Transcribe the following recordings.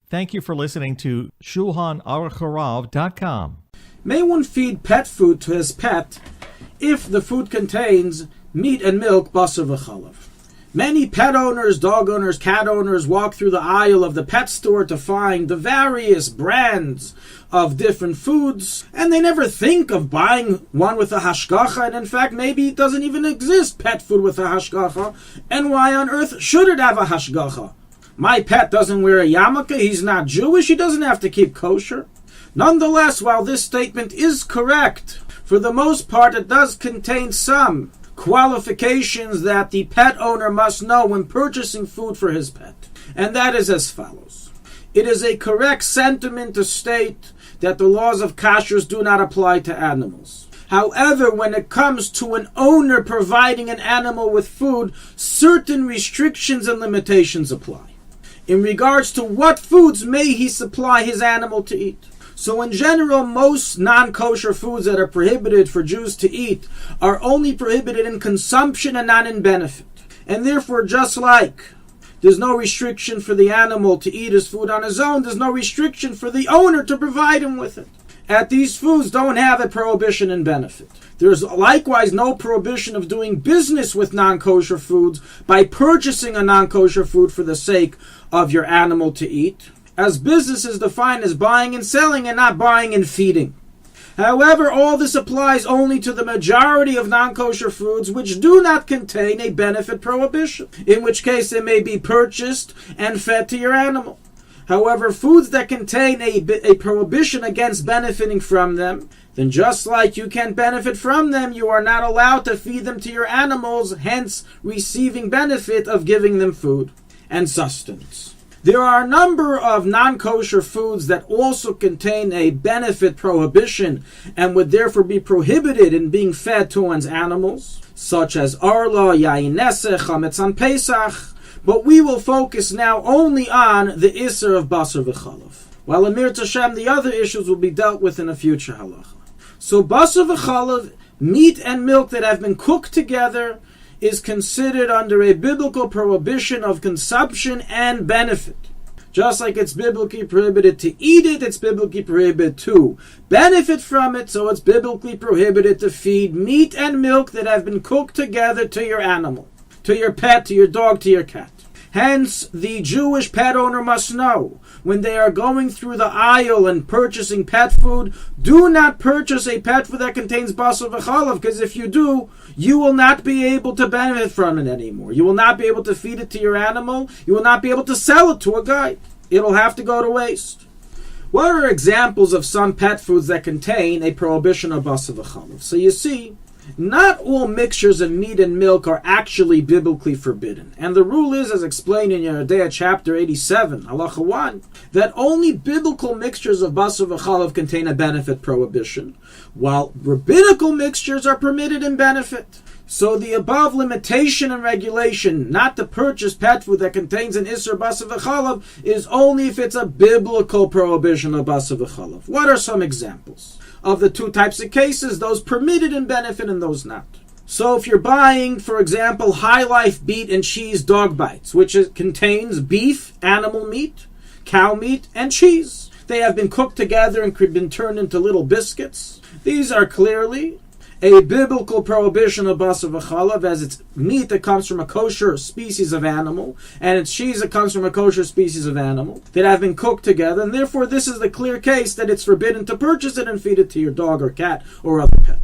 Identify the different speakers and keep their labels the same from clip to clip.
Speaker 1: Thank you for listening to Shulchanaruchharav.com.
Speaker 2: May one feed pet food to his pet if the food contains meat and milk, basar bechalav? Many pet owners, dog owners, cat owners walk through the aisle of the pet store to find the various brands of different foods, and they never think of buying one with a hashgacha, and in fact maybe it doesn't even exist pet food with a hashgacha, and why on earth should it have a hashgacha? My pet doesn't wear a yarmulke, he's not Jewish, he doesn't have to keep kosher. Nonetheless, while this statement is correct, for the most part it does contain some qualifications that the pet owner must know when purchasing food for his pet. And that is as follows. It is a correct sentiment to state that the laws of kashrus do not apply to animals. However, when it comes to an owner providing an animal with food, certain restrictions and limitations apply. In regards to what foods may he supply his animal to eat. So in general, most non-kosher foods that are prohibited for Jews to eat are only prohibited in consumption and not in benefit. And therefore, just like there's no restriction for the animal to eat his food on his own, there's no restriction for the owner to provide him with it. And these foods don't have a prohibition in benefit. There's likewise no prohibition of doing business with non-kosher foods by purchasing a non-kosher food for the sake of your animal to eat, as business is defined as buying and selling and not buying and feeding. However, all this applies only to the majority of non-kosher foods which do not contain a benefit prohibition, in which case they may be purchased and fed to your animal. However, foods that contain a prohibition against benefiting from them, then just like you can benefit from them, you are not allowed to feed them to your animals, hence receiving benefit of giving them food and sustenance. There are a number of non-kosher foods that also contain a benefit prohibition and would therefore be prohibited in being fed to one's animals, such as arla, yayin nesech, chametz on Pesach, but we will focus now only on the Isser of Basar Bechalav, while in Mir Tashem the other issues will be dealt with in a future halacha. So Basar Bechalav, meat and milk that have been cooked together, is considered under a biblical prohibition of consumption and benefit. Just like it's biblically prohibited to eat it, it's biblically prohibited to benefit from it, so it's biblically prohibited to feed meat and milk that have been cooked together to your animal, to your pet, to your dog, to your cat. Hence, the Jewish pet owner must know, when they are going through the aisle and purchasing pet food, do not purchase a pet food that contains basar bechalav, because if you do, you will not be able to benefit from it anymore. You will not be able to feed it to your animal. You will not be able to sell it to a guy. It'll have to go to waste. What are examples of some pet foods that contain a prohibition of basar bechalav? So you see, not all mixtures of meat and milk are actually biblically forbidden. And the rule is, as explained in Yeridea chapter 87, halacha 1, that only biblical mixtures of basar v'chalav contain a benefit prohibition, while rabbinical mixtures are permitted in benefit. So the above limitation and regulation not to purchase pet food that contains an Isser basar v'chalav is only if it's a biblical prohibition of basar v'chalav. What are some examples of the two types of cases, those permitted in benefit and those not? So if you're buying, for example, High Life beet and cheese dog bites, which contains beef, animal meat, cow meat, and cheese. They have been cooked together and could been turned into little biscuits. These are clearly a biblical prohibition of basar v'chalav, as it's meat that comes from a kosher species of animal, and it's cheese that comes from a kosher species of animal, that have been cooked together, and therefore this is the clear case that it's forbidden to purchase it and feed it to your dog or cat or other pet.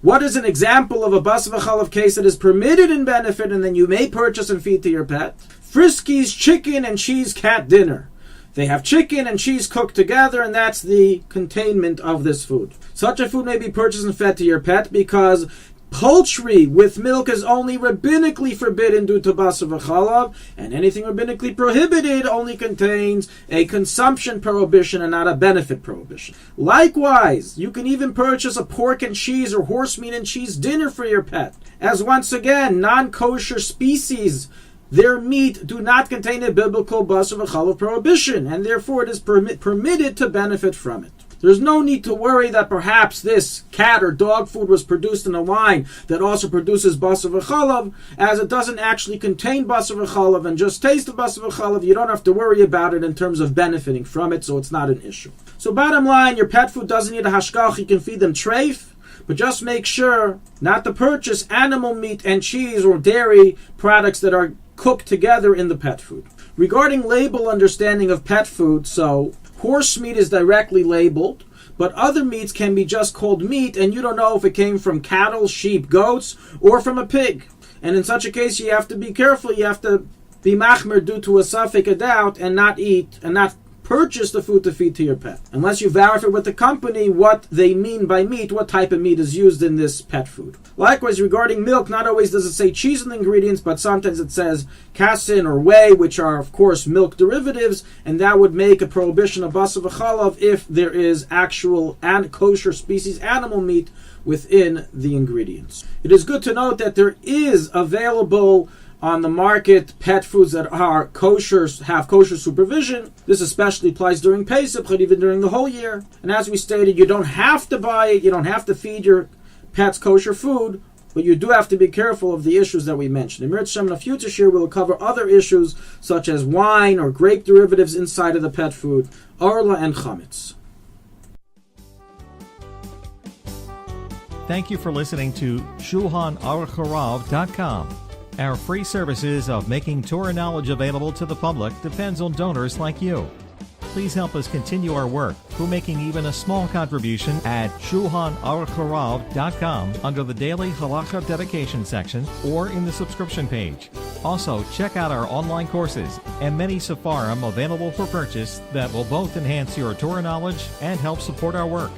Speaker 2: What is an example of a basar v'chalav case that is permitted in benefit and then you may purchase and feed to your pet? Frisky's chicken and cheese cat dinner. They have chicken and cheese cooked together, and that's the containment of this food. Such a food may be purchased and fed to your pet because poultry with milk is only rabbinically forbidden due to basar v'chalav, and anything rabbinically prohibited only contains a consumption prohibition and not a benefit prohibition. Likewise, you can even purchase a pork and cheese or horse meat and cheese dinner for your pet, as once again, non-kosher species, their meat do not contain a biblical basar v'chalav prohibition, and therefore it is permitted to benefit from it. There's no need to worry that perhaps this cat or dog food was produced in a line that also produces basar v'chalav, as it doesn't actually contain basar v'chalav and just taste of basar v'chalav. You don't have to worry about it in terms of benefiting from it, so it's not an issue. So bottom line, your pet food doesn't need a hashgach. You can feed them treif, but just make sure not to purchase animal meat and cheese or dairy products that are cooked together in the pet food. Regarding label understanding of pet food, so horse meat is directly labeled, but other meats can be just called meat, and you don't know if it came from cattle, sheep, goats, or from a pig. And in such a case, you have to be careful. You have to be machmer due to a safek, a doubt, and not eat, and not purchase the food to feed to your pet, unless you verify with the company what they mean by meat, what type of meat is used in this pet food. Likewise, regarding milk, not always does it say cheese in the ingredients, but sometimes it says casein or whey, which are, of course, milk derivatives, and that would make a prohibition of basar v'chalav if there is actual and kosher species animal meat within the ingredients. It is good to note that there is available on the market pet foods that are kosher, have kosher supervision. This especially applies during Pesach, but even during the whole year. And as we stated, you don't have to buy it, you don't have to feed your pets kosher food, but you do have to be careful of the issues that we mentioned. In Mir Tzem, in a future year, we'll cover other issues such as wine or grape derivatives inside of the pet food, arla and chametz.
Speaker 1: Thank you for listening to Shulchanaruchharav.com. Our free services of making Torah knowledge available to the public depends on donors like you. Please help us continue our work through making even a small contribution at Shulchanaruchharav.com under the Daily Halacha Dedication section or in the subscription page. Also, check out our online courses and many sefarim available for purchase that will both enhance your Torah knowledge and help support our work.